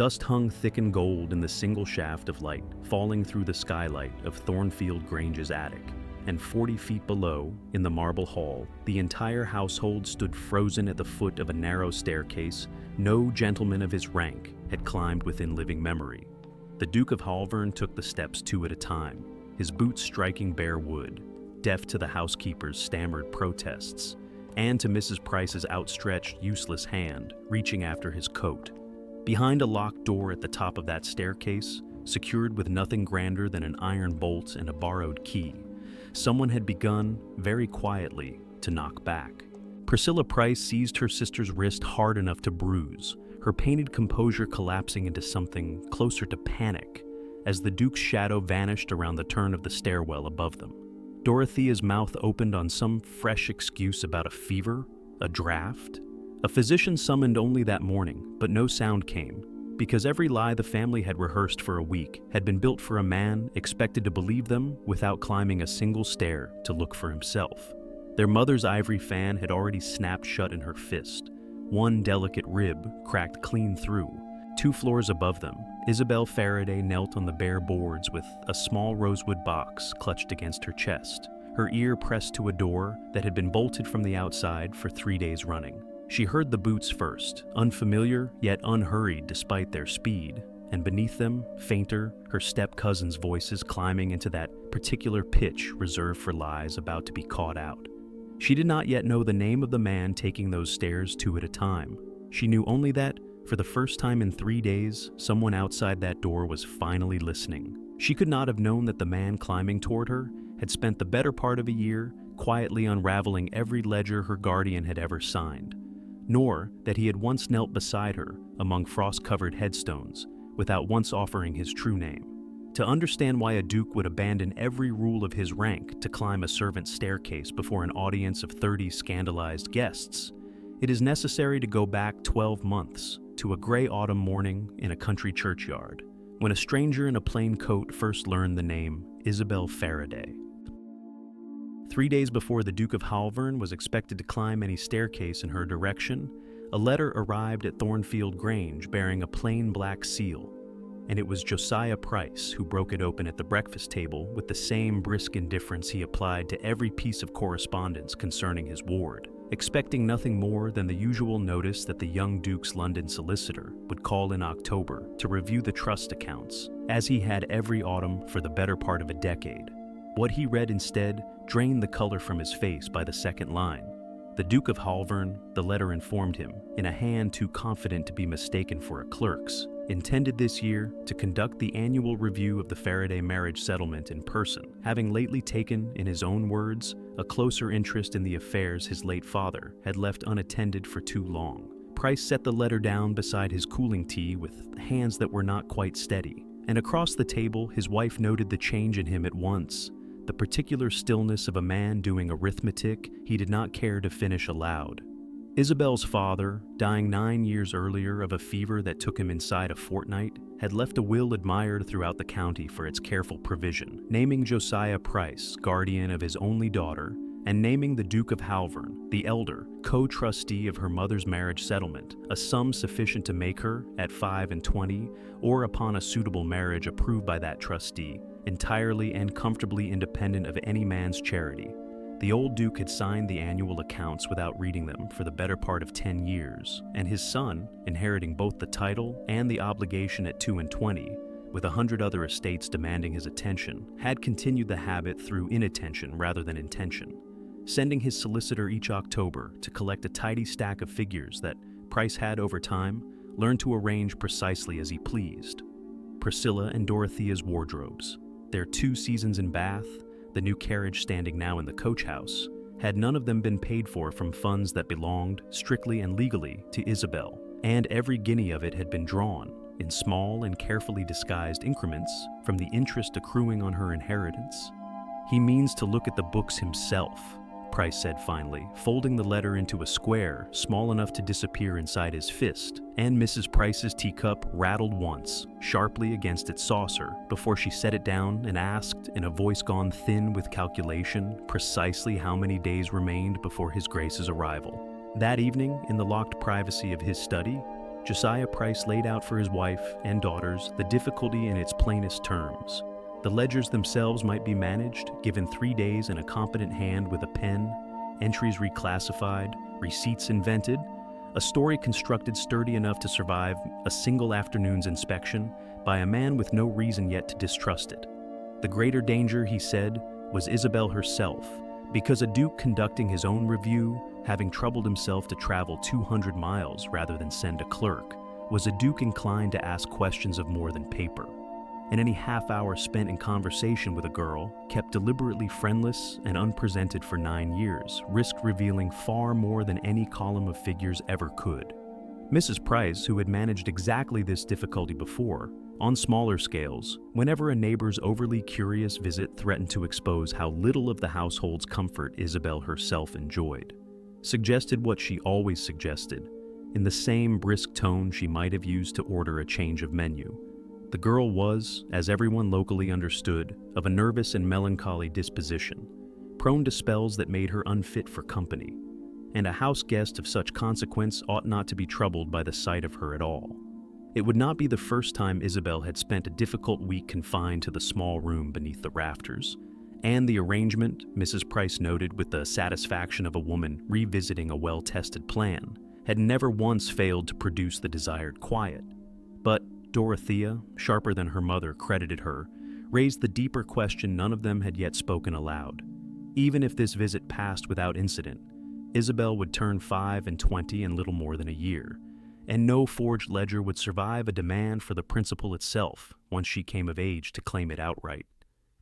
Dust hung thick and gold in the single shaft of light, falling through the skylight of Thornfield Grange's attic. And 40 feet below, in the marble hall, the entire household stood frozen at the foot of a narrow staircase no gentleman of his rank had climbed within living memory. The Duke of Halvern took the steps 2 at a time, his boots striking bare wood, deaf to the housekeeper's stammered protests, and to Mrs. Price's outstretched, useless hand, reaching after his coat. Behind a locked door at the top of that staircase, secured with nothing grander than an iron bolt and a borrowed key, someone had begun, very quietly, to knock back. Priscilla Price seized her sister's wrist hard enough to bruise, her painted composure collapsing into something closer to panic as the Duke's shadow vanished around the turn of the stairwell above them. Dorothea's mouth opened on some fresh excuse about a fever, a draft. A physician summoned only that morning, but no sound came, because every lie the family had rehearsed for a week had been built for a man expected to believe them without climbing a single stair to look for himself. Their mother's ivory fan had already snapped shut in her fist. One delicate rib cracked clean through. 2 floors above them, Isabel Faraday knelt on the bare boards with a small rosewood box clutched against her chest, her ear pressed to a door that had been bolted from the outside for 3 days running. She heard the boots first, unfamiliar yet unhurried despite their speed, and beneath them, fainter, her step-cousin's voices climbing into that particular pitch reserved for lies about to be caught out. She did not yet know the name of the man taking those stairs 2 at a time. She knew only that, for the first time in 3 days, someone outside that door was finally listening. She could not have known that the man climbing toward her had spent the better part of a year quietly unraveling every ledger her guardian had ever signed, nor that he had once knelt beside her among frost-covered headstones without once offering his true name. To understand why a duke would abandon every rule of his rank to climb a servant's staircase before an audience of 30 scandalized guests, it is necessary to go back 12 months to a gray autumn morning in a country churchyard, when a stranger in a plain coat first learned the name Isabel Faraday. 3 days before the Duke of Halvern was expected to climb any staircase in her direction, a letter arrived at Thornfield Grange bearing a plain black seal, and it was Josiah Price who broke it open at the breakfast table with the same brisk indifference he applied to every piece of correspondence concerning his ward, expecting nothing more than the usual notice that the young Duke's London solicitor would call in October to review the trust accounts, as he had every autumn for the better part of a decade. What he read instead drained the color from his face by the second line. The Duke of Halvern, the letter informed him, in a hand too confident to be mistaken for a clerk's, intended this year to conduct the annual review of the Faraday marriage settlement in person, having lately taken, in his own words, a closer interest in the affairs his late father had left unattended for too long. Price set the letter down beside his cooling tea with hands that were not quite steady, and across the table his wife noted the change in him at once, the particular stillness of a man doing arithmetic he did not care to finish aloud. Isabel's father, dying 9 years earlier of a fever that took him inside a fortnight, had left a will admired throughout the county for its careful provision, naming Josiah Price, guardian of his only daughter, and naming the Duke of Halvern, the elder, co-trustee of her mother's marriage settlement, a sum sufficient to make her, at 5 and 20, or upon a suitable marriage approved by that trustee, entirely and comfortably independent of any man's charity. The old Duke had signed the annual accounts without reading them for the better part of 10 years, and his son, inheriting both the title and the obligation at 2 and 20, with 100 other estates demanding his attention, had continued the habit through inattention rather than intention, sending his solicitor each October to collect a tidy stack of figures that Price had over time learned to arrange precisely as he pleased. Priscilla and Dorothea's wardrobes, their 2 seasons in Bath, the new carriage standing now in the coach house, had none of them been paid for from funds that belonged, strictly and legally, to Isabel, and every guinea of it had been drawn, in small and carefully disguised increments, from the interest accruing on her inheritance. "He means to look at the books himself," Price said finally, folding the letter into a square small enough to disappear inside his fist, and Mrs. Price's teacup rattled once, sharply against its saucer, before she set it down and asked, in a voice gone thin with calculation, precisely how many days remained before his Grace's arrival. That evening, in the locked privacy of his study, Josiah Price laid out for his wife and daughters the difficulty in its plainest terms. The ledgers themselves might be managed, given 3 days and a competent hand with a pen, entries reclassified, receipts invented, a story constructed sturdy enough to survive a single afternoon's inspection by a man with no reason yet to distrust it. The greater danger, he said, was Isabel herself, because a duke conducting his own review, having troubled himself to travel 200 miles rather than send a clerk, was a duke inclined to ask questions of more than paper. And any half hour spent in conversation with a girl, kept deliberately friendless and unpresented for 9 years, risked revealing far more than any column of figures ever could. Mrs. Price, who had managed exactly this difficulty before, on smaller scales, whenever a neighbor's overly curious visit threatened to expose how little of the household's comfort Isabel herself enjoyed, suggested what she always suggested, in the same brisk tone she might have used to order a change of menu. The girl was, as everyone locally understood, of a nervous and melancholy disposition, prone to spells that made her unfit for company, and a house guest of such consequence ought not to be troubled by the sight of her at all. It would not be the first time Isabel had spent a difficult week confined to the small room beneath the rafters, and the arrangement, Mrs. Price noted with the satisfaction of a woman revisiting a well-tested plan, had never once failed to produce the desired quiet. But Dorothea, sharper than her mother credited her, raised the deeper question none of them had yet spoken aloud. Even if this visit passed without incident, Isabel would turn 25 in little more than a year, and no forged ledger would survive a demand for the principal itself once she came of age to claim it outright.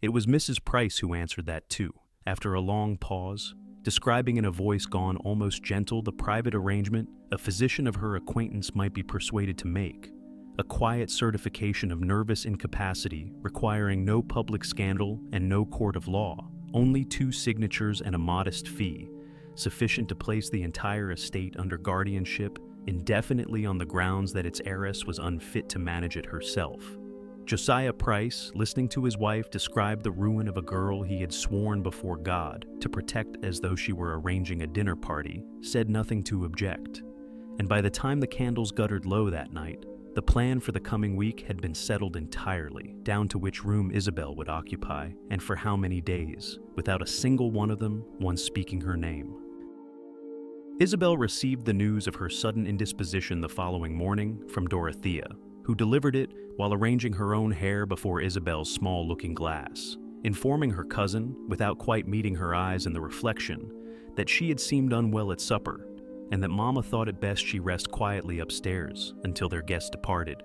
It was Mrs. Price who answered that too, after a long pause, describing in a voice gone almost gentle the private arrangement a physician of her acquaintance might be persuaded to make, a quiet certification of nervous incapacity requiring no public scandal and no court of law, only 2 signatures and a modest fee, sufficient to place the entire estate under guardianship indefinitely on the grounds that its heiress was unfit to manage it herself. Josiah Price, listening to his wife describe the ruin of a girl he had sworn before God to protect as though she were arranging a dinner party, said nothing to object. And by the time the candles guttered low that night, the plan for the coming week had been settled entirely, down to which room Isabel would occupy, and for how many days, without a single one of them once speaking her name. Isabel received the news of her sudden indisposition the following morning from Dorothea, who delivered it while arranging her own hair before Isabel's small looking glass, informing her cousin, without quite meeting her eyes in the reflection, that she had seemed unwell at supper, and that Mama thought it best she rest quietly upstairs until their guest departed.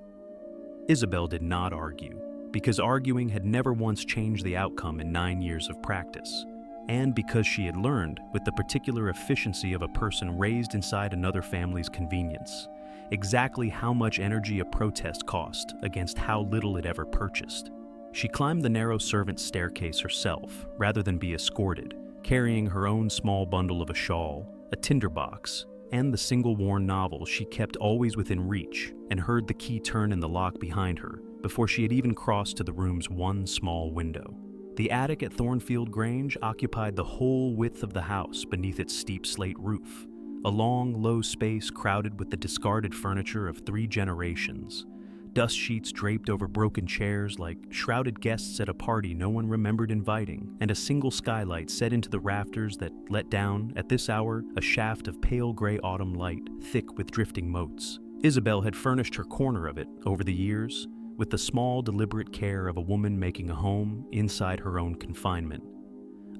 Isabel did not argue, because arguing had never once changed the outcome in 9 years of practice, and because she had learned, with the particular efficiency of a person raised inside another family's convenience, exactly how much energy a protest cost against how little it ever purchased. She climbed the narrow servant's staircase herself, rather than be escorted, carrying her own small bundle of a shawl, a tinderbox, and the single-worn novel she kept always within reach, and heard the key turn in the lock behind her before she had even crossed to the room's one small window. The attic at Thornfield Grange occupied the whole width of the house beneath its steep slate roof, a long, low space crowded with the discarded furniture of 3 generations, dust sheets draped over broken chairs like shrouded guests at a party no one remembered inviting, and a single skylight set into the rafters that let down, at this hour, a shaft of pale gray autumn light, thick with drifting motes. Isabel had furnished her corner of it, over the years, with the small, deliberate care of a woman making a home inside her own confinement.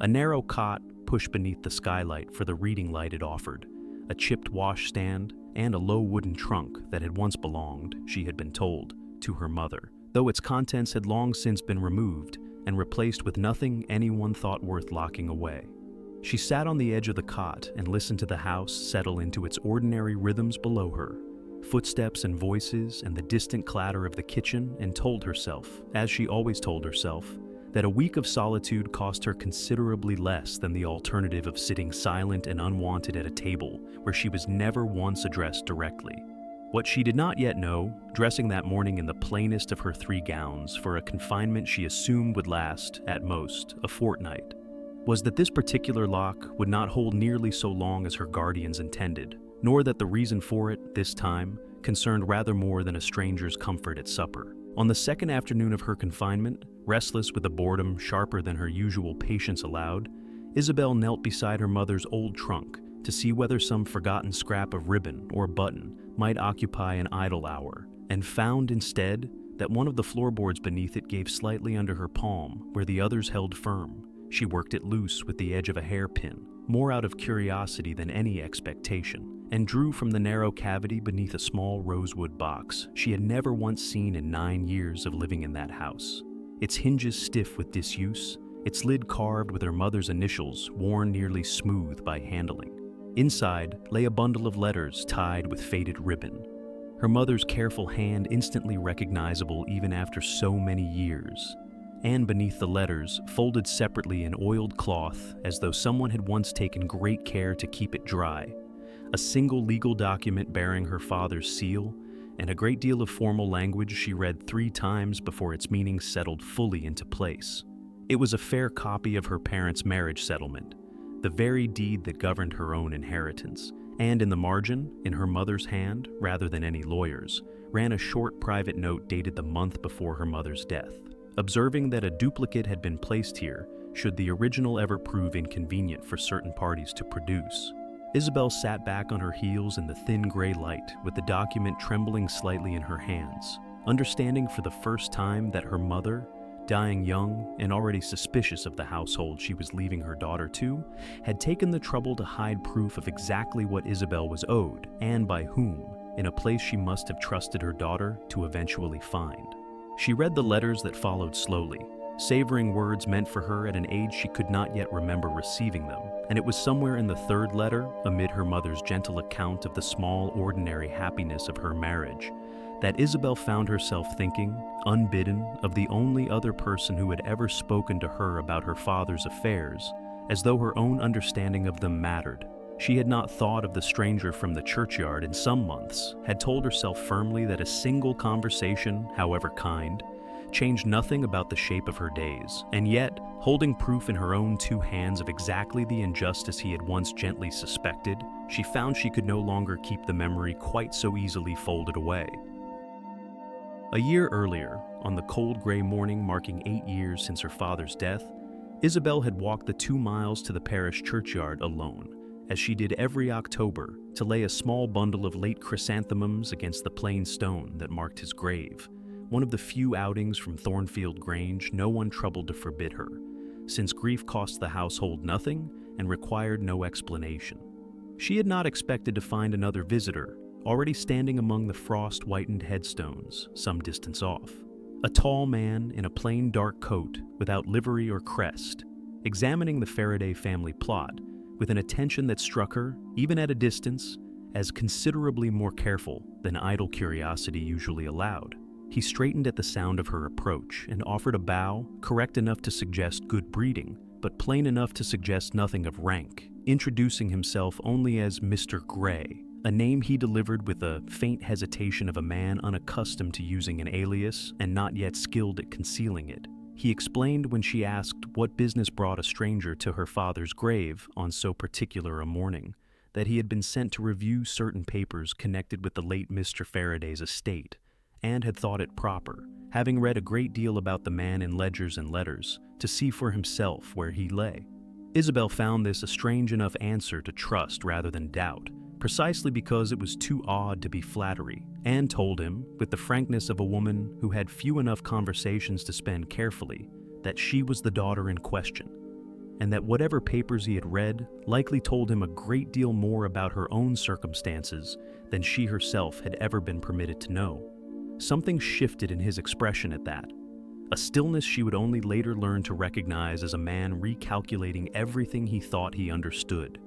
A narrow cot pushed beneath the skylight for the reading light it offered, a chipped washstand, and a low wooden trunk that had once belonged, she had been told, to her mother, though its contents had long since been removed and replaced with nothing anyone thought worth locking away. She sat on the edge of the cot and listened to the house settle into its ordinary rhythms below her, footsteps and voices and the distant clatter of the kitchen, and told herself, as she always told herself, that a week of solitude cost her considerably less than the alternative of sitting silent and unwanted at a table where she was never once addressed directly. What she did not yet know, dressing that morning in the plainest of her 3 gowns for a confinement she assumed would last, at most, a fortnight, was that this particular lock would not hold nearly so long as her guardians intended, nor that the reason for it, this time, concerned rather more than a stranger's comfort at supper. On the second afternoon of her confinement, restless with a boredom sharper than her usual patience allowed, Isabel knelt beside her mother's old trunk to see whether some forgotten scrap of ribbon or button might occupy an idle hour, and found instead that one of the floorboards beneath it gave slightly under her palm where the others held firm. She worked it loose with the edge of a hairpin, more out of curiosity than any expectation, and drew from the narrow cavity beneath a small rosewood box she had never once seen in 9 years of living in that house. Its hinges stiff with disuse, its lid carved with her mother's initials worn nearly smooth by handling. Inside lay a bundle of letters tied with faded ribbon, her mother's careful hand instantly recognizable even after so many years. And beneath the letters, folded separately in oiled cloth as though someone had once taken great care to keep it dry, a single legal document bearing her father's seal, and a great deal of formal language she read 3 times before its meaning settled fully into place. It was a fair copy of her parents' marriage settlement, the very deed that governed her own inheritance, and in the margin, in her mother's hand, rather than any lawyer's, ran a short private note dated the month before her mother's death, observing that a duplicate had been placed here should the original ever prove inconvenient for certain parties to produce. Isabel sat back on her heels in the thin gray light, with the document trembling slightly in her hands, understanding for the first time that her mother, dying young and already suspicious of the household she was leaving her daughter to, had taken the trouble to hide proof of exactly what Isabel was owed, and by whom, in a place she must have trusted her daughter to eventually find. She read the letters that followed slowly, savoring words meant for her at an age she could not yet remember receiving them, and it was somewhere in the 3rd letter, amid her mother's gentle account of the small, ordinary happiness of her marriage, that Isabel found herself thinking, unbidden, of the only other person who had ever spoken to her about her father's affairs, as though her own understanding of them mattered. She had not thought of the stranger from the churchyard in some months, had told herself firmly that a single conversation, however kind, changed nothing about the shape of her days, and yet, holding proof in her own 2 hands of exactly the injustice he had once gently suspected, she found she could no longer keep the memory quite so easily folded away. A year earlier, on the cold gray morning marking 8 years since her father's death, Isabel had walked the 2 miles to the parish churchyard alone, as she did every October, to lay a small bundle of late chrysanthemums against the plain stone that marked his grave, one of the few outings from Thornfield Grange no one troubled to forbid her, since grief cost the household nothing and required no explanation. She had not expected to find another visitor, already standing among the frost-whitened headstones, some distance off. A tall man in a plain dark coat, without livery or crest, examining the Faraday family plot, with an attention that struck her, even at a distance, as considerably more careful than idle curiosity usually allowed. He straightened at the sound of her approach and offered a bow, correct enough to suggest good breeding, but plain enough to suggest nothing of rank, introducing himself only as Mr. Gray, a name he delivered with a faint hesitation of a man unaccustomed to using an alias and not yet skilled at concealing it. He explained when she asked what business brought a stranger to her father's grave on so particular a morning, that he had been sent to review certain papers connected with the late Mr. Faraday's estate, and had thought it proper, having read a great deal about the man in ledgers and letters, to see for himself where he lay. Isabel found this a strange enough answer to trust rather than doubt, precisely because it was too odd to be flattery, and told him, with the frankness of a woman who had few enough conversations to spend carefully, that she was the daughter in question, and that whatever papers he had read likely told him a great deal more about her own circumstances than she herself had ever been permitted to know. Something shifted in his expression at that, a stillness she would only later learn to recognize as a man recalculating everything he thought he understood,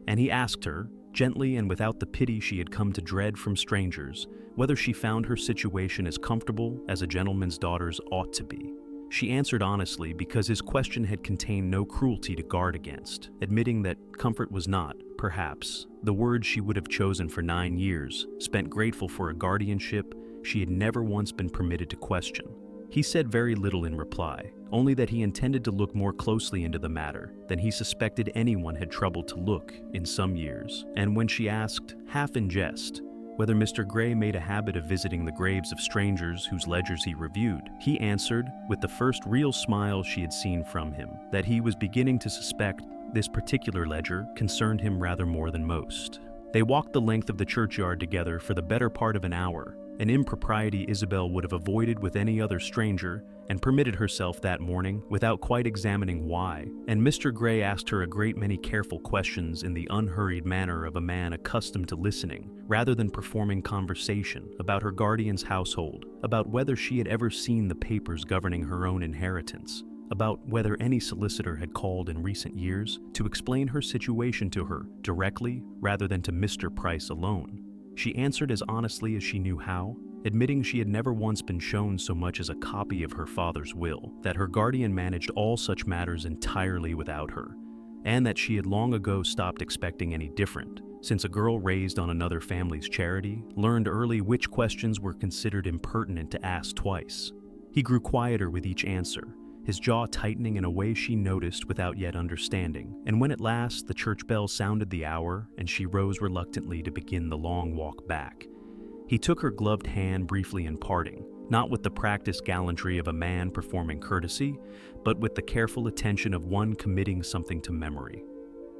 and he asked her, gently and without the pity she had come to dread from strangers, whether she found her situation as comfortable as a gentleman's daughters ought to be. She answered honestly because his question had contained no cruelty to guard against, admitting that comfort was not, perhaps, the word she would have chosen for 9 years, spent grateful for a guardianship she had never once been permitted to question. He said very little in reply, only that he intended to look more closely into the matter than he suspected anyone had troubled to look in some years. And when she asked, half in jest, whether Mr. Gray made a habit of visiting the graves of strangers whose ledgers he reviewed, he answered, with the first real smile she had seen from him, that he was beginning to suspect this particular ledger concerned him rather more than most. They walked the length of the churchyard together for the better part of an hour, an impropriety Isabel would have avoided with any other stranger, and permitted herself that morning without quite examining why, and Mr. Gray asked her a great many careful questions in the unhurried manner of a man accustomed to listening, rather than performing conversation, about her guardian's household, about whether she had ever seen the papers governing her own inheritance, about whether any solicitor had called in recent years to explain her situation to her directly rather than to Mr. Price alone. She answered as honestly as she knew how, admitting she had never once been shown so much as a copy of her father's will, that her guardian managed all such matters entirely without her, and that she had long ago stopped expecting any different, since a girl raised on another family's charity learned early which questions were considered impertinent to ask twice. He grew quieter with each answer, his jaw tightening in a way she noticed without yet understanding, and when at last the church bell sounded the hour and she rose reluctantly to begin the long walk back, he took her gloved hand briefly in parting, not with the practiced gallantry of a man performing courtesy, but with the careful attention of one committing something to memory.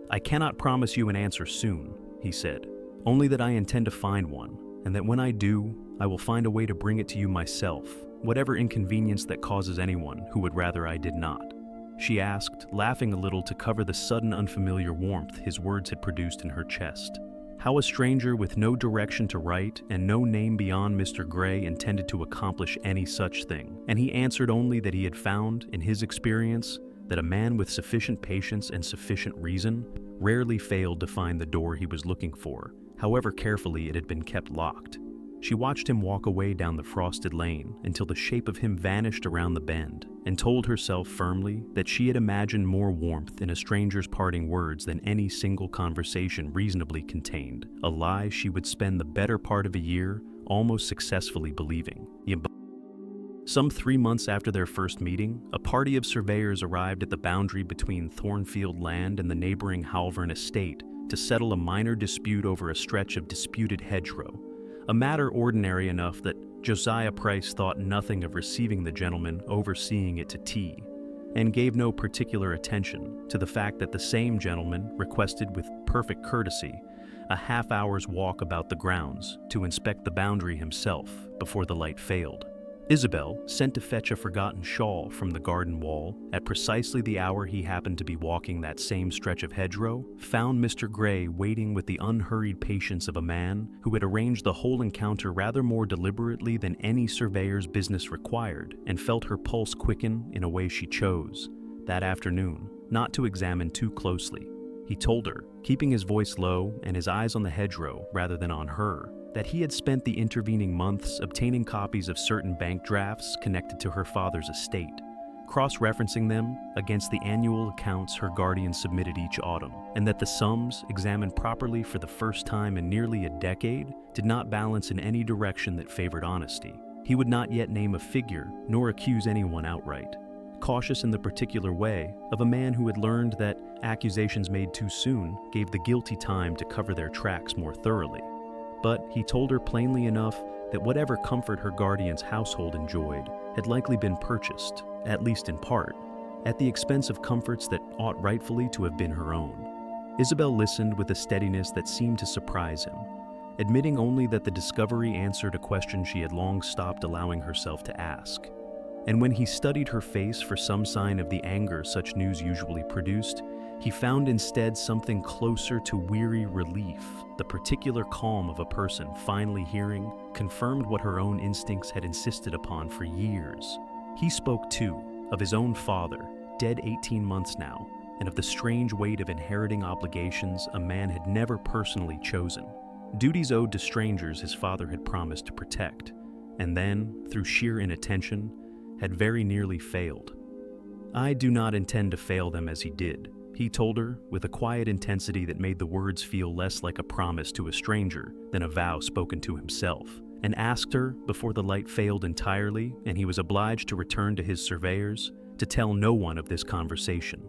"I cannot promise you an answer soon," he said, "only that I intend to find one, and that when I do, I will find a way to bring it to you myself, whatever inconvenience that causes anyone who would rather I did not." She asked, laughing a little to cover the sudden unfamiliar warmth his words had produced in her chest. How a stranger with no direction to write and no name beyond Mr. Gray intended to accomplish any such thing, and he answered only that he had found, in his experience, that a man with sufficient patience and sufficient reason rarely failed to find the door he was looking for, however carefully it had been kept locked. She watched him walk away down the frosted lane until the shape of him vanished around the bend, and told herself firmly that she had imagined more warmth in a stranger's parting words than any single conversation reasonably contained, a lie she would spend the better part of a year almost successfully believing. Some 3 months after their first meeting, a party of surveyors arrived at the boundary between Thornfield Land and the neighboring Halvern estate to settle a minor dispute over a stretch of disputed hedgerow, a matter ordinary enough that Josiah Price thought nothing of receiving the gentleman overseeing it to tea, and gave no particular attention to the fact that the same gentleman requested with perfect courtesy a half-hour's walk about the grounds to inspect the boundary himself before the light failed. Isabel, sent to fetch a forgotten shawl from the garden wall at precisely the hour he happened to be walking that same stretch of hedgerow, found Mr. Gray waiting with the unhurried patience of a man who had arranged the whole encounter rather more deliberately than any surveyor's business required, and felt her pulse quicken in a way she chose, that afternoon, not to examine too closely. He told her, keeping his voice low and his eyes on the hedgerow rather than on her, that he had spent the intervening months obtaining copies of certain bank drafts connected to her father's estate, cross-referencing them against the annual accounts her guardian submitted each autumn, and that the sums, examined properly for the first time in nearly a decade, did not balance in any direction that favored honesty. He would not yet name a figure nor accuse anyone outright, cautious in the particular way of a man who had learned that accusations made too soon gave the guilty time to cover their tracks more thoroughly. But he told her plainly enough that whatever comfort her guardian's household enjoyed had likely been purchased, at least in part, at the expense of comforts that ought rightfully to have been her own. Isabel listened with a steadiness that seemed to surprise him, admitting only that the discovery answered a question she had long stopped allowing herself to ask. And when he studied her face for some sign of the anger such news usually produced, he found instead something closer to weary relief. The particular calm of a person finally hearing confirmed what her own instincts had insisted upon for years. He spoke, too, of his own father, dead 18 months now, and of the strange weight of inheriting obligations a man had never personally chosen. Duties owed to strangers his father had promised to protect, and then, through sheer inattention, had very nearly failed. "I do not intend to fail them as he did," he told her, with a quiet intensity that made the words feel less like a promise to a stranger than a vow spoken to himself, and asked her, before the light failed entirely and he was obliged to return to his surveyors, to tell no one of this conversation,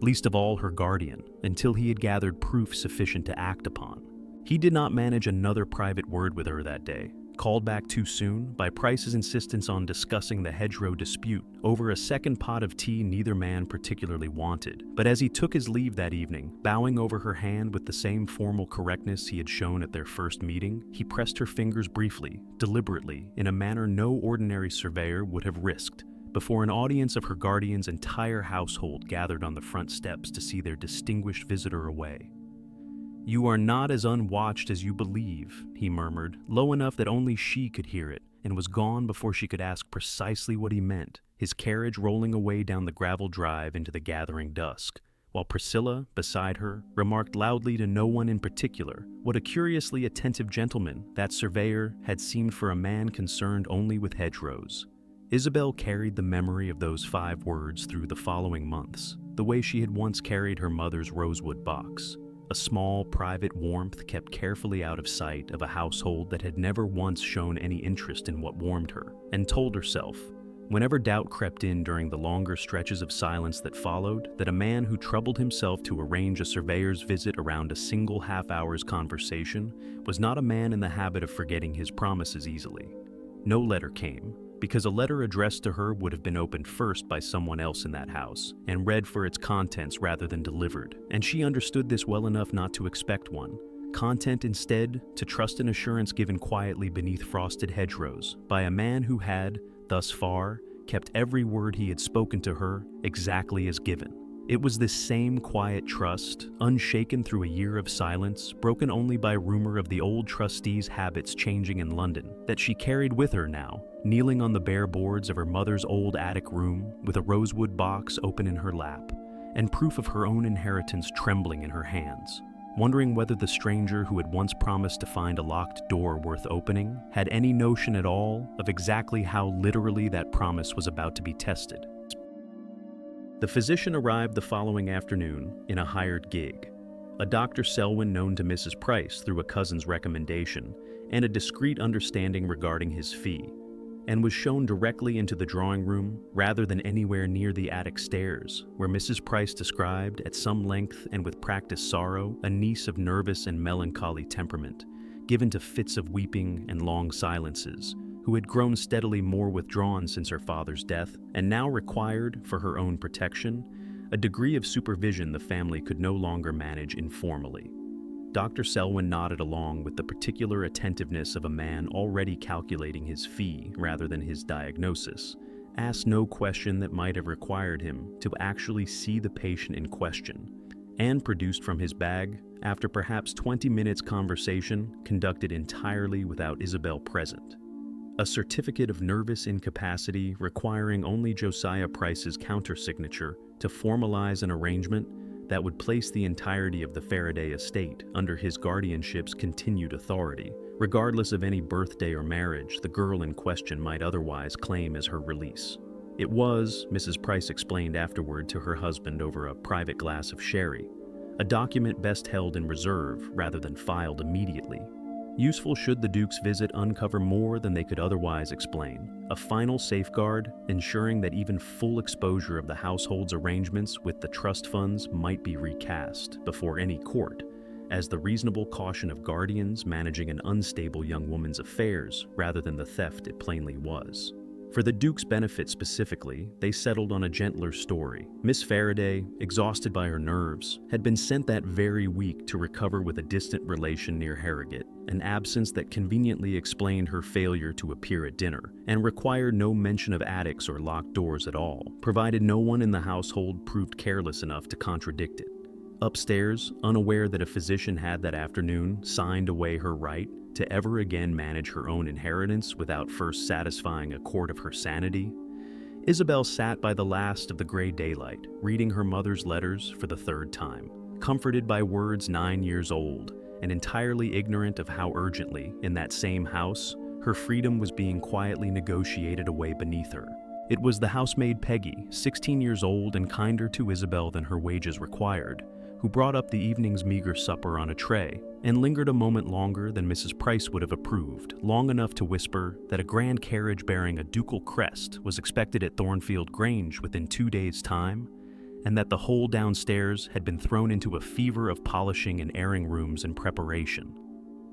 least of all her guardian, until he had gathered proof sufficient to act upon. He did not manage another private word with her that day, called back too soon by Price's insistence on discussing the hedgerow dispute over a second pot of tea neither man particularly wanted. But as he took his leave that evening, bowing over her hand with the same formal correctness he had shown at their first meeting, he pressed her fingers briefly, deliberately, in a manner no ordinary surveyor would have risked, before an audience of her guardian's entire household gathered on the front steps to see their distinguished visitor away. "You are not as unwatched as you believe," he murmured, low enough that only she could hear it, and was gone before she could ask precisely what he meant, his carriage rolling away down the gravel drive into the gathering dusk, while Priscilla, beside her, remarked loudly to no one in particular what a curiously attentive gentleman that surveyor had seemed for a man concerned only with hedgerows. Isabel carried the memory of those 5 words through the following months, the way she had once carried her mother's rosewood box, a small private warmth kept carefully out of sight of a household that had never once shown any interest in what warmed her, and told herself, whenever doubt crept in during the longer stretches of silence that followed, that a man who troubled himself to arrange a surveyor's visit around a single half-hour's conversation was not a man in the habit of forgetting his promises easily. No letter came, because a letter addressed to her would have been opened first by someone else in that house, and read for its contents rather than delivered, and she understood this well enough not to expect one. Content instead, to trust an assurance given quietly beneath frosted hedgerows, by a man who had, thus far, kept every word he had spoken to her exactly as given. It was this same quiet trust, unshaken through a year of silence, broken only by rumor of the old trustee's habits changing in London, that she carried with her now, kneeling on the bare boards of her mother's old attic room, with a rosewood box open in her lap, and proof of her own inheritance trembling in her hands, wondering whether the stranger who had once promised to find a locked door worth opening had any notion at all of exactly how literally that promise was about to be tested. The physician arrived the following afternoon in a hired gig, a Dr. Selwyn known to Mrs. Price through a cousin's recommendation, and a discreet understanding regarding his fee, and was shown directly into the drawing room rather than anywhere near the attic stairs, where Mrs. Price described, at some length and with practiced sorrow, a niece of nervous and melancholy temperament, given to fits of weeping and long silences, who had grown steadily more withdrawn since her father's death, and now required, for her own protection, a degree of supervision the family could no longer manage informally. Dr. Selwyn nodded along with the particular attentiveness of a man already calculating his fee rather than his diagnosis, asked no question that might have required him to actually see the patient in question, and produced from his bag, after perhaps 20 minutes' conversation conducted entirely without Isabel present, a certificate of nervous incapacity requiring only Josiah Price's countersignature to formalize an arrangement that would place the entirety of the Faraday estate under his guardianship's continued authority, regardless of any birthday or marriage the girl in question might otherwise claim as her release. It was, Mrs. Price explained afterward to her husband over a private glass of sherry, a document best held in reserve rather than filed immediately. Useful should the Duke's visit uncover more than they could otherwise explain, a final safeguard ensuring that even full exposure of the household's arrangements with the trust funds might be recast before any court, as the reasonable caution of guardians managing an unstable young woman's affairs rather than the theft it plainly was. For the Duke's benefit specifically, they settled on a gentler story. Miss Faraday, exhausted by her nerves, had been sent that very week to recover with a distant relation near Harrogate, an absence that conveniently explained her failure to appear at dinner, and required no mention of attics or locked doors at all, provided no one in the household proved careless enough to contradict it. Upstairs, unaware that a physician had that afternoon signed away her right to ever again manage her own inheritance without first satisfying a court of her sanity, Isabel sat by the last of the gray daylight, reading her mother's letters for the 3rd time, comforted by words 9 years old, and entirely ignorant of how urgently, in that same house, her freedom was being quietly negotiated away beneath her. It was the housemaid Peggy, 16 years old and kinder to Isabel than her wages required, who brought up the evening's meager supper on a tray and lingered a moment longer than Mrs. Price would have approved, long enough to whisper that a grand carriage bearing a ducal crest was expected at Thornfield Grange within 2 days' time, and that the whole downstairs had been thrown into a fever of polishing and airing rooms in preparation.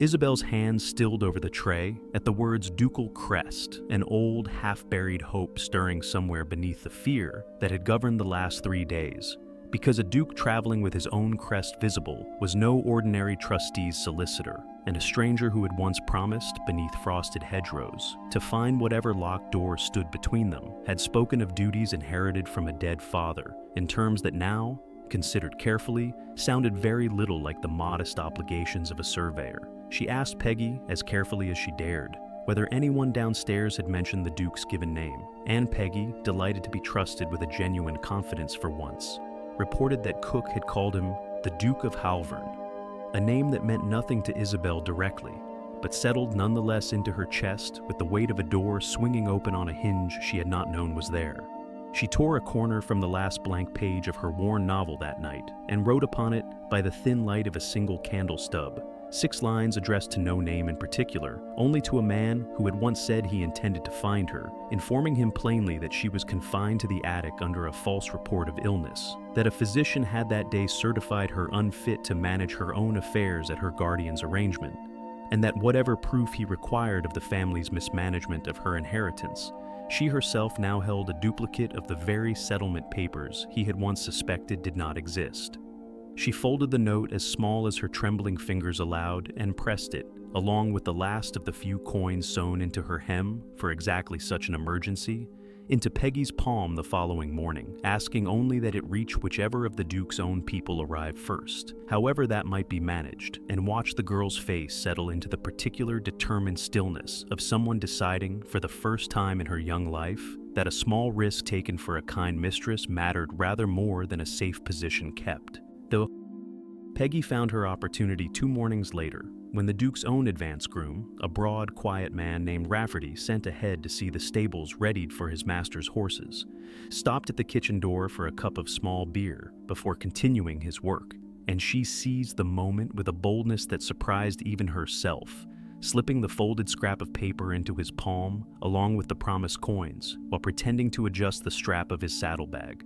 Isabel's hand stilled over the tray at the words ducal crest, an old, half-buried hope stirring somewhere beneath the fear that had governed the last 3 days, because a duke traveling with his own crest visible was no ordinary trustee's solicitor, and a stranger who had once promised, beneath frosted hedgerows, to find whatever locked door stood between them, had spoken of duties inherited from a dead father, in terms that now, considered carefully, sounded very little like the modest obligations of a surveyor. She asked Peggy, as carefully as she dared, whether anyone downstairs had mentioned the Duke's given name, and Peggy, delighted to be trusted with a genuine confidence for once, reported that Cook had called him the Duke of Halvern, a name that meant nothing to Isabel directly, but settled nonetheless into her chest with the weight of a door swinging open on a hinge she had not known was there. She tore a corner from the last blank page of her worn novel that night and wrote upon it, by the thin light of a single candle stub, 6 lines addressed to no name in particular, only to a man who had once said he intended to find her, informing him plainly that she was confined to the attic under a false report of illness, that a physician had that day certified her unfit to manage her own affairs at her guardian's arrangement, and that whatever proof he required of the family's mismanagement of her inheritance, she herself now held a duplicate of the very settlement papers he had once suspected did not exist. She folded the note as small as her trembling fingers allowed and pressed it, along with the last of the few coins sewn into her hem for exactly such an emergency, into Peggy's palm the following morning, asking only that it reach whichever of the Duke's own people arrived first, however that might be managed, and watch the girl's face settle into the particular determined stillness of someone deciding, for the first time in her young life, that a small risk taken for a kind mistress mattered rather more than a safe position kept. Though Peggy found her opportunity 2 mornings later, when the Duke's own advance groom, a broad, quiet man named Rafferty, sent ahead to see the stables readied for his master's horses, stopped at the kitchen door for a cup of small beer before continuing his work, and she seized the moment with a boldness that surprised even herself, slipping the folded scrap of paper into his palm along with the promised coins, while pretending to adjust the strap of his saddlebag.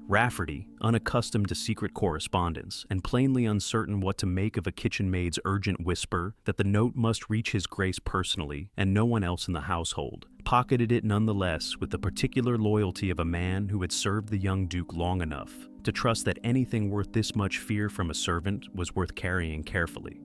Rafferty, unaccustomed to secret correspondence and plainly uncertain what to make of a kitchen maid's urgent whisper that the note must reach his grace personally and no one else in the household, pocketed it nonetheless with the particular loyalty of a man who had served the young Duke long enough to trust that anything worth this much fear from a servant was worth carrying carefully.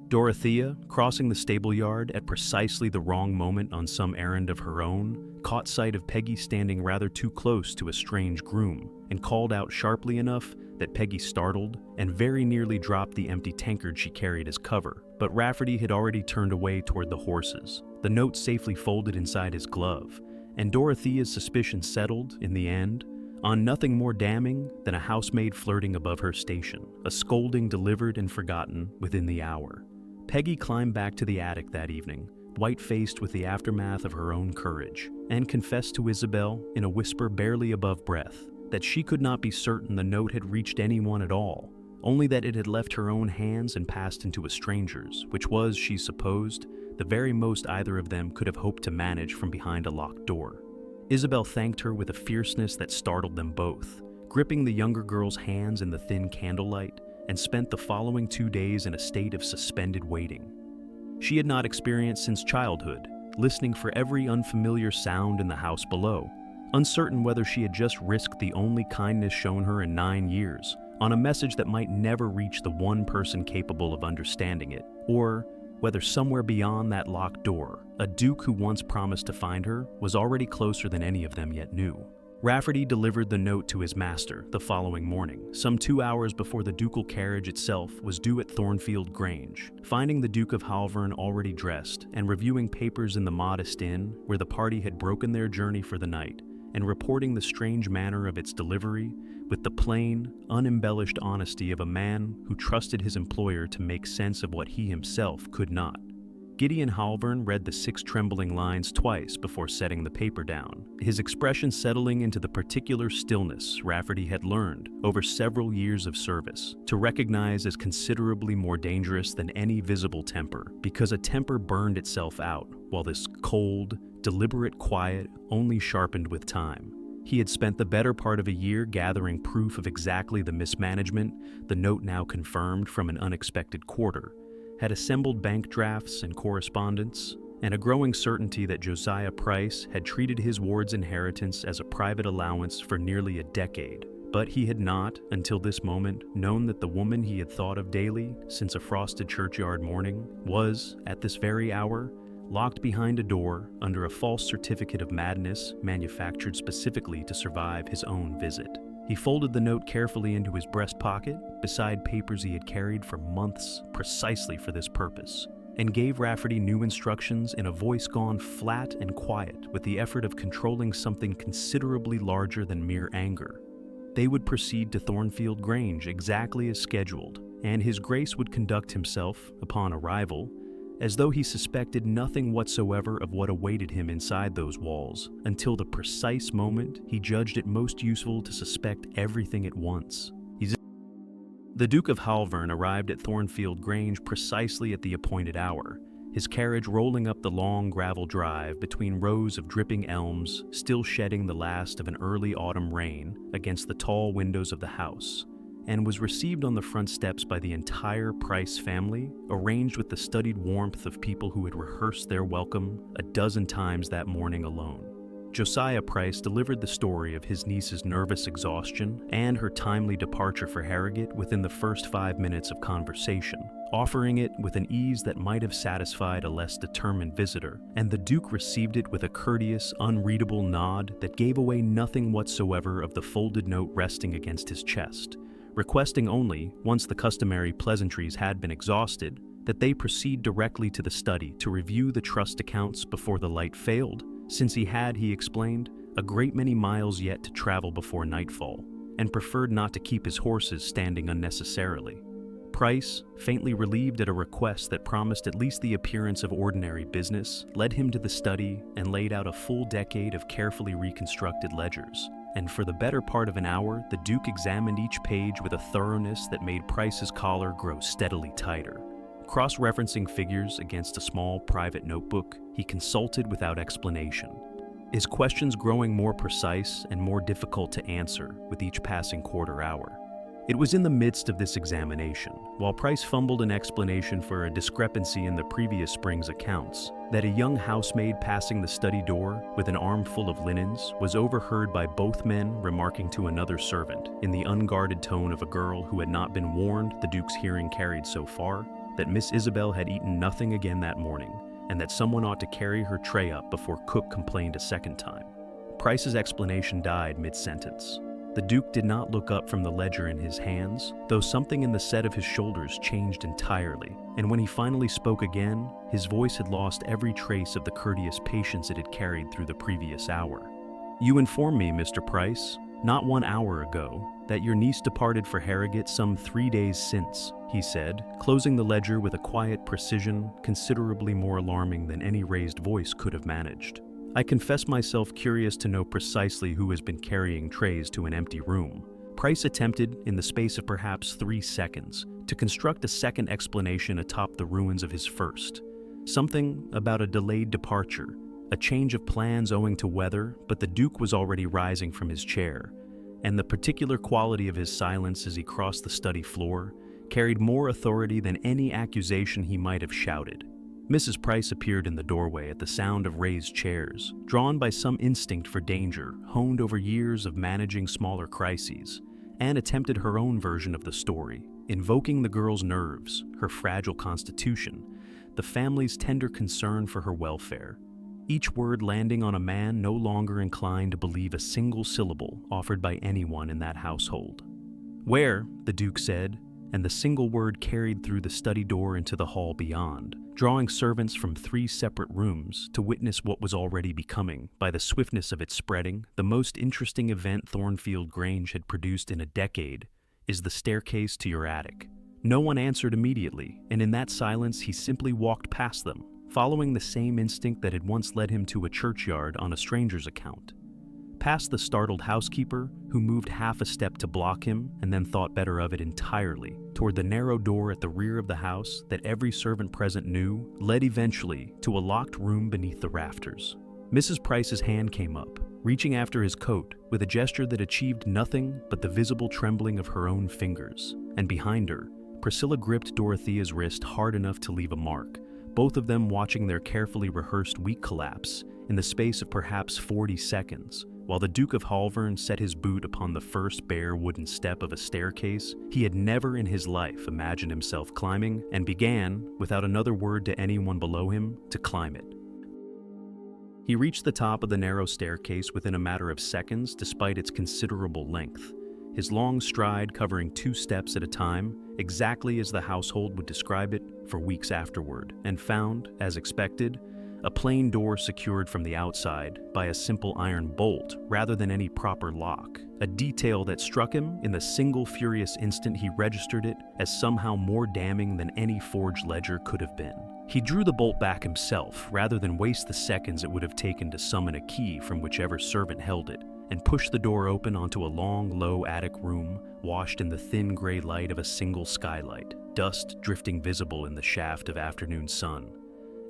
Dorothea, crossing the stable yard at precisely the wrong moment on some errand of her own, caught sight of Peggy standing rather too close to a strange groom, and called out sharply enough that Peggy startled and very nearly dropped the empty tankard she carried as cover. But Rafferty had already turned away toward the horses, the note safely folded inside his glove, and Dorothea's suspicion settled, in the end, on nothing more damning than a housemaid flirting above her station, a scolding delivered and forgotten within the hour. Peggy climbed back to the attic that evening, white-faced with the aftermath of her own courage, and confessed to Isabel, in a whisper barely above breath, that she could not be certain the note had reached anyone at all, only that it had left her own hands and passed into a stranger's, which was, she supposed, the very most either of them could have hoped to manage from behind a locked door. Isabel thanked her with a fierceness that startled them both, gripping the younger girl's hands in the thin candlelight, and spent the following 2 days in a state of suspended waiting. She had not experienced since childhood, listening for every unfamiliar sound in the house below, uncertain whether she had just risked the only kindness shown her in 9 years, on a message that might never reach the one person capable of understanding it, or whether somewhere beyond that locked door, a Duke who once promised to find her was already closer than any of them yet knew. Rafferty delivered the note to his master the following morning, some 2 hours before the ducal carriage itself was due at Thornfield Grange, finding the Duke of Halvern already dressed and reviewing papers in the modest inn where the party had broken their journey for the night, and reporting the strange manner of its delivery with the plain, unembellished honesty of a man who trusted his employer to make sense of what he himself could not. Gideon Halvern read the 6 trembling lines twice before setting the paper down, his expression settling into the particular stillness Rafferty had learned over several years of service to recognize as considerably more dangerous than any visible temper, because a temper burned itself out, while this cold, deliberate quiet only sharpened with time. He had spent the better part of a year gathering proof of exactly the mismanagement the note now confirmed from an unexpected quarter, had assembled bank drafts and correspondence, and a growing certainty that Josiah Price had treated his ward's inheritance as a private allowance for nearly a decade. But he had not, until this moment, known that the woman he had thought of daily since a frosted churchyard morning was, at this very hour, locked behind a door under a false certificate of madness manufactured specifically to survive his own visit. He folded the note carefully into his breast pocket, beside papers he had carried for months precisely for this purpose, and gave Rafferty new instructions in a voice gone flat and quiet with the effort of controlling something considerably larger than mere anger. They would proceed to Thornfield Grange exactly as scheduled, and His Grace would conduct himself, upon arrival, as though he suspected nothing whatsoever of what awaited him inside those walls, until the precise moment he judged it most useful to suspect everything at once. The Duke of Halvern arrived at Thornfield Grange precisely at the appointed hour, his carriage rolling up the long gravel drive between rows of dripping elms, still shedding the last of an early autumn rain against the tall windows of the house, and was received on the front steps by the entire Price family, arranged with the studied warmth of people who had rehearsed their welcome a dozen times that morning alone. Josiah Price delivered the story of his niece's nervous exhaustion and her timely departure for Harrogate within the first 5 minutes of conversation, offering it with an ease that might have satisfied a less determined visitor, and the Duke received it with a courteous, unreadable nod that gave away nothing whatsoever of the folded note resting against his chest, requesting only, once the customary pleasantries had been exhausted, that they proceed directly to the study to review the trust accounts before the light failed, since he had, he explained, a great many miles yet to travel before nightfall, and preferred not to keep his horses standing unnecessarily. Price, faintly relieved at a request that promised at least the appearance of ordinary business, led him to the study and laid out a full decade of carefully reconstructed ledgers, and for the better part of an hour the Duke examined each page with a thoroughness that made Price's collar grow steadily tighter. Cross-referencing figures against a small private notebook, he consulted without explanation, his questions growing more precise and more difficult to answer with each passing quarter hour. It was in the midst of this examination, while Price fumbled an explanation for a discrepancy in the previous spring's accounts, that a young housemaid passing the study door with an armful of linens was overheard by both men remarking to another servant, in the unguarded tone of a girl who had not been warned the Duke's hearing carried so far, that Miss Isabel had eaten nothing again that morning, and that someone ought to carry her tray up before cook complained a second time. Price's explanation died mid-sentence. The Duke did not look up from the ledger in his hands, though something in the set of his shoulders changed entirely, and when he finally spoke again, his voice had lost every trace of the courteous patience it had carried through the previous hour. "You informed me, Mr. Price, not 1 hour ago, that your niece departed for Harrogate some 3 days since," he said, closing the ledger with a quiet precision considerably more alarming than any raised voice could have managed. "I confess myself curious to know precisely who has been carrying trays to an empty room." Price attempted, in the space of perhaps 3 seconds, to construct a second explanation atop the ruins of his first. Something about a delayed departure, a change of plans owing to weather, but the Duke was already rising from his chair, and the particular quality of his silence as he crossed the study floor carried more authority than any accusation he might have shouted. Mrs. Price appeared in the doorway at the sound of raised chairs, drawn by some instinct for danger honed over years of managing smaller crises, and attempted her own version of the story, invoking the girl's nerves, her fragile constitution, the family's tender concern for her welfare, each word landing on a man no longer inclined to believe a single syllable offered by anyone in that household. "Where," the Duke said, and the single word carried through the study door into the hall beyond, drawing servants from 3 separate rooms to witness what was already becoming, by the swiftness of its spreading, the most interesting event Thornfield Grange had produced in a decade, "is the staircase to your attic." No one answered immediately, and in that silence he simply walked past them, following the same instinct that had once led him to a churchyard on a stranger's account. Past the startled housekeeper, who moved half a step to block him and then thought better of it entirely, toward the narrow door at the rear of the house that every servant present knew led eventually to a locked room beneath the rafters. Mrs. Price's hand came up, reaching after his coat with a gesture that achieved nothing but the visible trembling of her own fingers, and behind her, Priscilla gripped Dorothea's wrist hard enough to leave a mark, both of them watching their carefully rehearsed weak collapse in the space of perhaps 40 seconds, while the Duke of Halvern set his boot upon the first bare wooden step of a staircase he had never in his life imagined himself climbing, and began, without another word to anyone below him, to climb it. He reached the top of the narrow staircase within a matter of seconds despite its considerable length, his long stride covering 2 steps at a time, exactly as the household would describe it for weeks afterward, and found, as expected, a plain door secured from the outside by a simple iron bolt rather than any proper lock, a detail that struck him in the single furious instant he registered it as somehow more damning than any forged ledger could have been. He drew the bolt back himself rather than waste the seconds it would have taken to summon a key from whichever servant held it, and pushed the door open onto a long, low attic room washed in the thin gray light of a single skylight, dust drifting visible in the shaft of afternoon sun,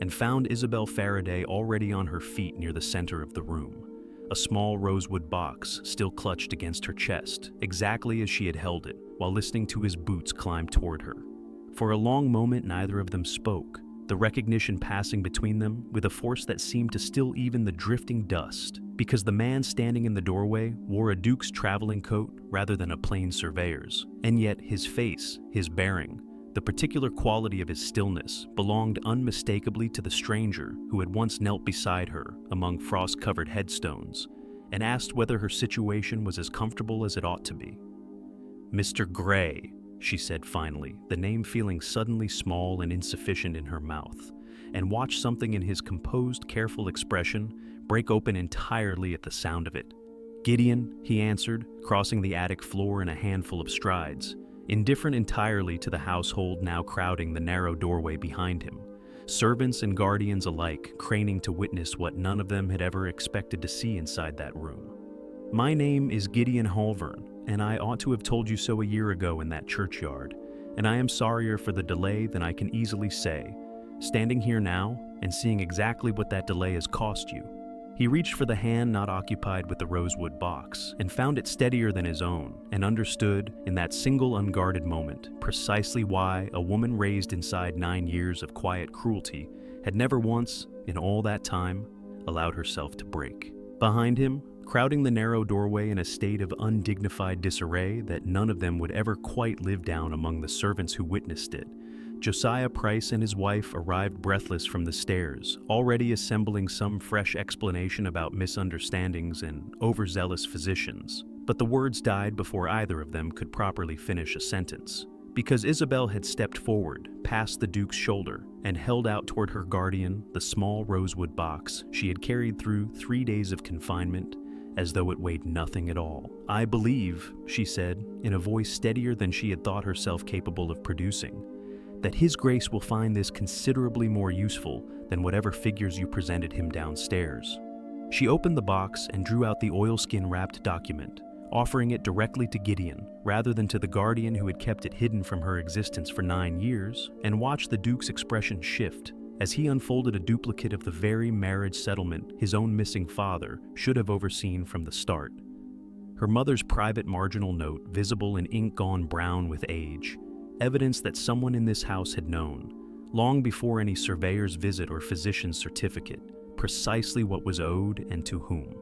and found Isabel Faraday already on her feet near the center of the room, a small rosewood box still clutched against her chest, exactly as she had held it, while listening to his boots climb toward her. For a long moment neither of them spoke, the recognition passing between them with a force that seemed to still even the drifting dust, because the man standing in the doorway wore a duke's traveling coat rather than a plain surveyor's, and yet his face, his bearing, the particular quality of his stillness belonged unmistakably to the stranger who had once knelt beside her among frost-covered headstones and asked whether her situation was as comfortable as it ought to be. "Mr. Gray," she said finally, the name feeling suddenly small and insufficient in her mouth, and watched something in his composed, careful expression break open entirely at the sound of it. "Gideon," he answered, crossing the attic floor in a handful of strides, indifferent entirely to the household now crowding the narrow doorway behind him, servants and guardians alike craning to witness what none of them had ever expected to see inside that room. "My name is Gideon Halvern, and I ought to have told you so a year ago in that churchyard, and I am sorrier for the delay than I can easily say, standing here now and seeing exactly what that delay has cost you." He reached for the hand not occupied with the rosewood box, and found it steadier than his own, and understood, in that single unguarded moment, precisely why a woman raised inside 9 years of quiet cruelty had never once, in all that time, allowed herself to break. Behind him, crowding the narrow doorway in a state of undignified disarray that none of them would ever quite live down among the servants who witnessed it, Josiah Price and his wife arrived breathless from the stairs, already assembling some fresh explanation about misunderstandings and overzealous physicians. But the words died before either of them could properly finish a sentence, because Isabel had stepped forward, past the Duke's shoulder, and held out toward her guardian the small rosewood box she had carried through 3 days of confinement, as though it weighed nothing at all. "I believe," she said, in a voice steadier than she had thought herself capable of producing, "that His Grace will find this considerably more useful than whatever figures you presented him downstairs." She opened the box and drew out the oilskin-wrapped document, offering it directly to Gideon, rather than to the guardian who had kept it hidden from her existence for 9 years, and watched the Duke's expression shift as he unfolded a duplicate of the very marriage settlement his own missing father should have overseen from the start. Her mother's private marginal note, visible in ink gone brown with age, evidence that someone in this house had known, long before any surveyor's visit or physician's certificate, precisely what was owed and to whom.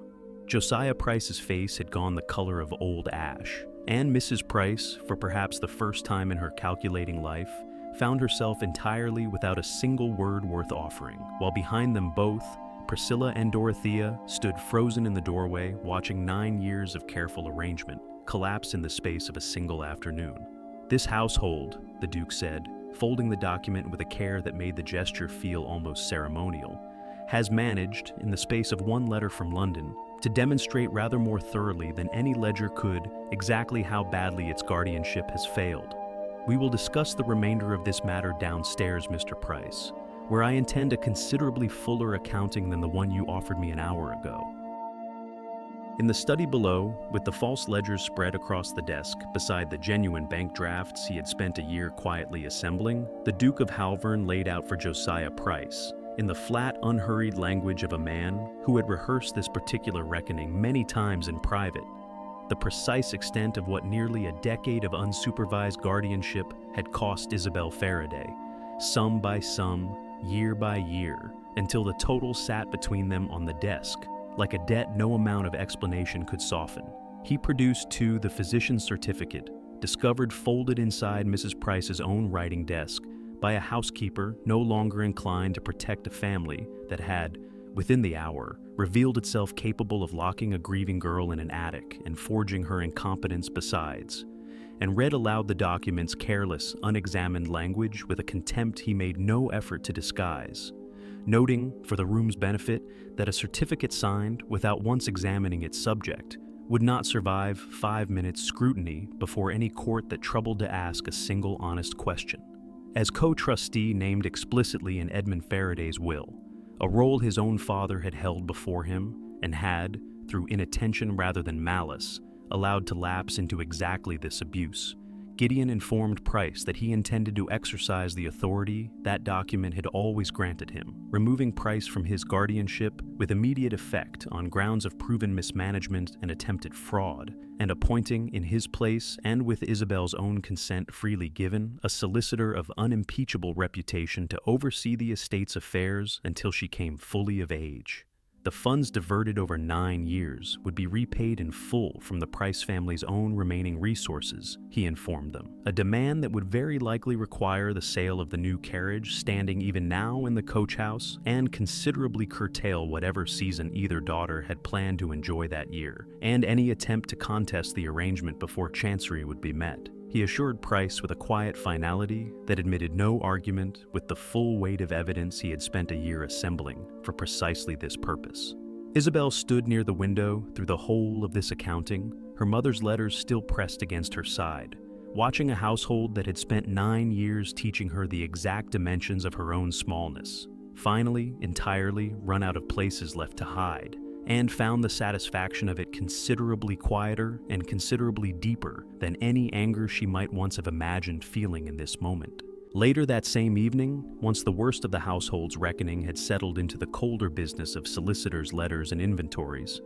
Josiah Price's face had gone the color of old ash, and Mrs. Price, for perhaps the first time in her calculating life, found herself entirely without a single word worth offering, while behind them both, Priscilla and Dorothea stood frozen in the doorway, watching 9 years of careful arrangement collapse in the space of a single afternoon. "This household," the Duke said, folding the document with a care that made the gesture feel almost ceremonial, "has managed, in the space of 1 letter from London, to demonstrate rather more thoroughly than any ledger could exactly how badly its guardianship has failed. We will discuss the remainder of this matter downstairs, Mr. Price, where I intend a considerably fuller accounting than the one you offered me an hour ago." In the study below, with the false ledgers spread across the desk beside the genuine bank drafts he had spent a year quietly assembling, the Duke of Halvern laid out for Josiah Price, in the flat, unhurried language of a man who had rehearsed this particular reckoning many times in private, the precise extent of what nearly a decade of unsupervised guardianship had cost Isabel Faraday, sum by sum, year by year, until the total sat between them on the desk, like a debt no amount of explanation could soften. He produced, too, the physician's certificate, discovered folded inside Mrs. Price's own writing desk by a housekeeper no longer inclined to protect a family that had, within the hour, revealed itself capable of locking a grieving girl in an attic and forging her incompetence besides, and read aloud the document's careless, unexamined language with a contempt he made no effort to disguise, noting, for the room's benefit, that a certificate signed without once examining its subject would not survive 5 minutes' scrutiny before any court that troubled to ask a single honest question. As co-trustee named explicitly in Edmund Faraday's will, a role his own father had held before him and had, through inattention rather than malice, allowed to lapse into exactly this abuse, Gideon informed Price that he intended to exercise the authority that document had always granted him, removing Price from his guardianship with immediate effect on grounds of proven mismanagement and attempted fraud, and appointing in his place, and with Isabel's own consent freely given, a solicitor of unimpeachable reputation to oversee the estate's affairs until she came fully of age. The funds diverted over 9 years would be repaid in full from the Price family's own remaining resources, he informed them, a demand that would very likely require the sale of the new carriage standing even now in the coach house and considerably curtail whatever season either daughter had planned to enjoy that year, and any attempt to contest the arrangement before Chancery would be met. He assured Price with a quiet finality that admitted no argument with the full weight of evidence he had spent a year assembling for precisely this purpose. Isabel stood near the window through the whole of this accounting, her mother's letters still pressed against her side, watching a household that had spent 9 years teaching her the exact dimensions of her own smallness, finally, entirely run out of places left to hide, and found the satisfaction of it considerably quieter and considerably deeper than any anger she might once have imagined feeling in this moment. Later that same evening, once the worst of the household's reckoning had settled into the colder business of solicitors' letters and inventories,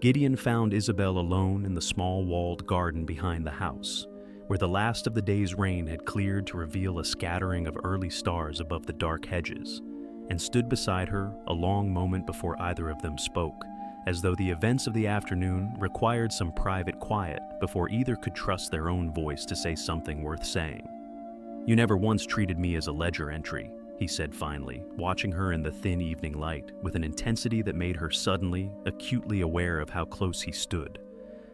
Gideon found Isabel alone in the small walled garden behind the house, where the last of the day's rain had cleared to reveal a scattering of early stars above the dark hedges, and stood beside her a long moment before either of them spoke, as though the events of the afternoon required some private quiet before either could trust their own voice to say something worth saying. "You never once treated me as a ledger entry," he said finally, watching her in the thin evening light with an intensity that made her suddenly, acutely aware of how close he stood.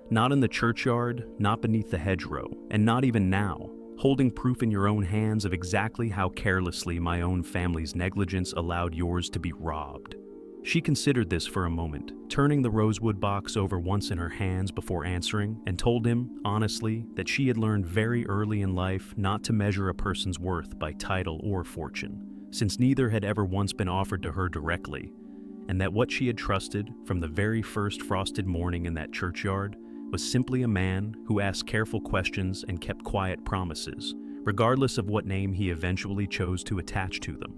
"Not in the churchyard, not beneath the hedgerow, and not even now, holding proof in your own hands of exactly how carelessly my own family's negligence allowed yours to be robbed." She considered this for a moment, turning the rosewood box over once in her hands before answering, and told him, honestly, that she had learned very early in life not to measure a person's worth by title or fortune, since neither had ever once been offered to her directly, and that what she had trusted from the very first frosted morning in that churchyard was simply a man who asked careful questions and kept quiet promises, regardless of what name he eventually chose to attach to them.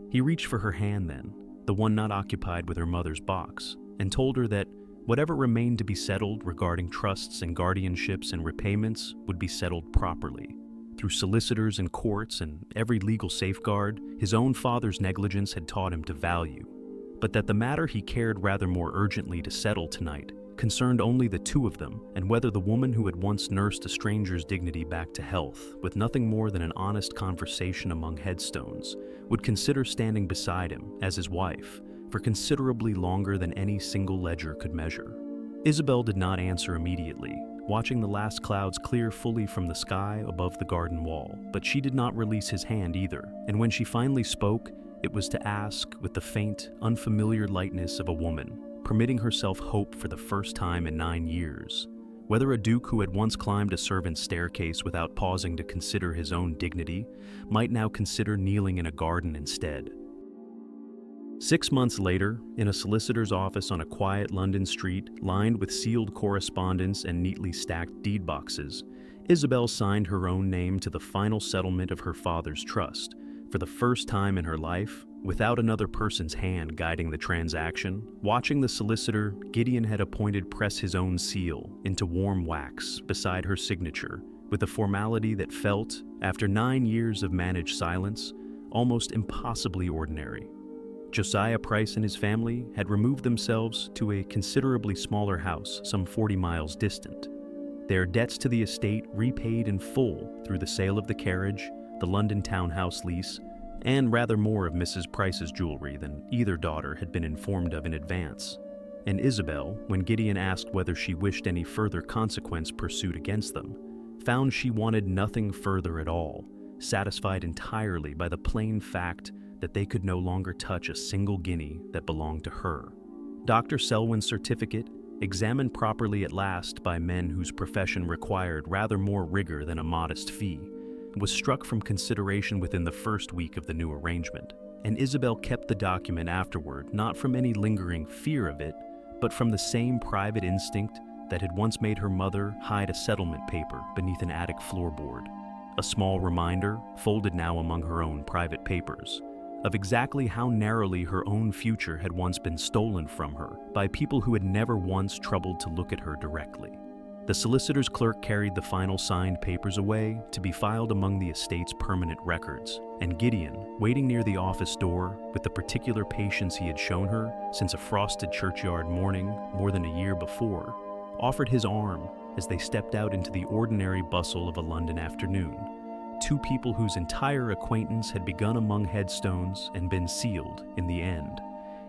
He reached for her hand then, the one not occupied with her mother's box, and told her that whatever remained to be settled regarding trusts and guardianships and repayments would be settled properly, through solicitors and courts and every legal safeguard his own father's negligence had taught him to value, but that the matter he cared rather more urgently to settle tonight concerned only the two of them, and whether the woman who had once nursed a stranger's dignity back to health with nothing more than an honest conversation among headstones would consider standing beside him as his wife for considerably longer than any single ledger could measure. Isabel did not answer immediately, watching the last clouds clear fully from the sky above the garden wall, but she did not release his hand either, and when she finally spoke, it was to ask, with the faint, unfamiliar lightness of a woman, permitting herself hope for the first time in 9 years, whether a duke who had once climbed a servant's staircase without pausing to consider his own dignity might now consider kneeling in a garden instead. 6 months later, in a solicitor's office on a quiet London street lined with sealed correspondence and neatly stacked deed boxes, Isabel signed her own name to the final settlement of her father's trust. For the first time in her life, without another person's hand guiding the transaction, watching the solicitor, Gideon had appointed press his own seal into warm wax beside her signature, with a formality that felt, after 9 years of managed silence, almost impossibly ordinary. Josiah Price and his family had removed themselves to a considerably smaller house some 40 miles distant. Their debts to the estate repaid in full through the sale of the carriage, the London townhouse lease, and rather more of Mrs. Price's jewelry than either daughter had been informed of in advance. And Isabel, when Gideon asked whether she wished any further consequence pursued against them, found she wanted nothing further at all, satisfied entirely by the plain fact that they could no longer touch a single guinea that belonged to her. Dr. Selwyn's certificate, examined properly at last by men whose profession required rather more rigor than a modest fee, was struck from consideration within the first week of the new arrangement, and Isabel kept the document afterward not from any lingering fear of it, but from the same private instinct that had once made her mother hide a settlement paper beneath an attic floorboard, a small reminder, folded now among her own private papers, of exactly how narrowly her own future had once been stolen from her by people who had never once troubled to look at her directly. The solicitor's clerk carried the final signed papers away to be filed among the estate's permanent records, and Gideon, waiting near the office door with the particular patience he had shown her since a frosted churchyard morning more than a year before, offered his arm as they stepped out into the ordinary bustle of a London afternoon. Two people whose entire acquaintance had begun among headstones and been sealed in the end.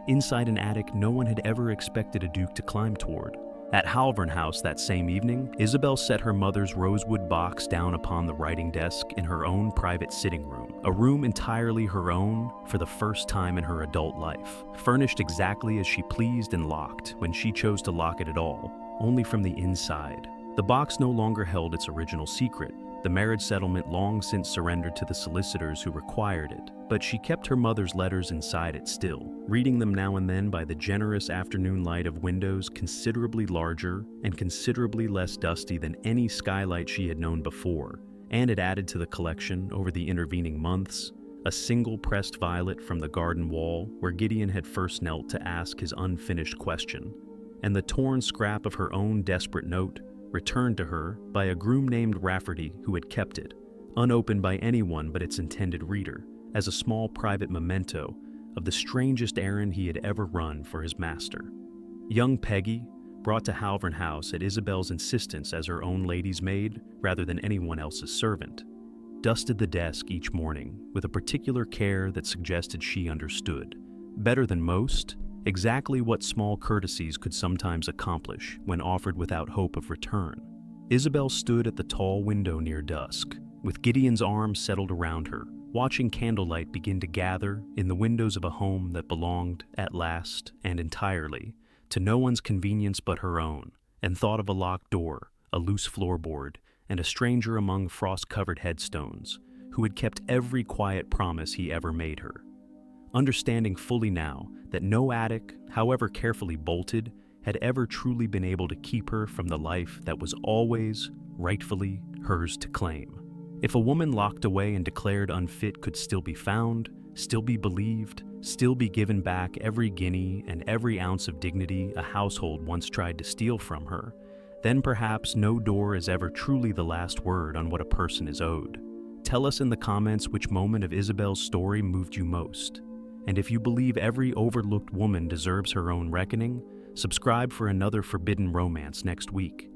Inside an attic no one had ever expected a duke to climb toward. At Halvern House that same evening, Isabel set her mother's rosewood box down upon the writing desk in her own private sitting room, a room entirely her own for the first time in her adult life, furnished exactly as she pleased and locked when she chose to lock it at all, only from the inside. The box no longer held its original secret. The marriage settlement long since surrendered to the solicitors who required it, but she kept her mother's letters inside it still, reading them now and then by the generous afternoon light of windows considerably larger and considerably less dusty than any skylight she had known before, and it added to the collection over the intervening months a single pressed violet from the garden wall where Gideon had first knelt to ask his unfinished question, and the torn scrap of her own desperate note returned to her by a groom named Rafferty who had kept it, unopened by anyone but its intended reader, as a small private memento of the strangest errand he had ever run for his master. Young Peggy, brought to Halvern House at Isabel's insistence as her own lady's maid rather than anyone else's servant, dusted the desk each morning with a particular care that suggested she understood, better than most, exactly what small courtesies could sometimes accomplish when offered without hope of return. Isabel stood at the tall window near dusk, with Gideon's arms settled around her, watching candlelight begin to gather in the windows of a home that belonged, at last and entirely, to no one's convenience but her own, and thought of a locked door, a loose floorboard, and a stranger among frost-covered headstones, who had kept every quiet promise he ever made her. Understanding fully now that no attic, however carefully bolted, had ever truly been able to keep her from the life that was always, rightfully, hers to claim. If a woman locked away and declared unfit could still be found, still be believed, still be given back every guinea and every ounce of dignity a household once tried to steal from her, then perhaps no door is ever truly the last word on what a person is owed. Tell us in the comments which moment of Isabel's story moved you most. And if you believe every overlooked woman deserves her own reckoning, subscribe for another forbidden romance next week.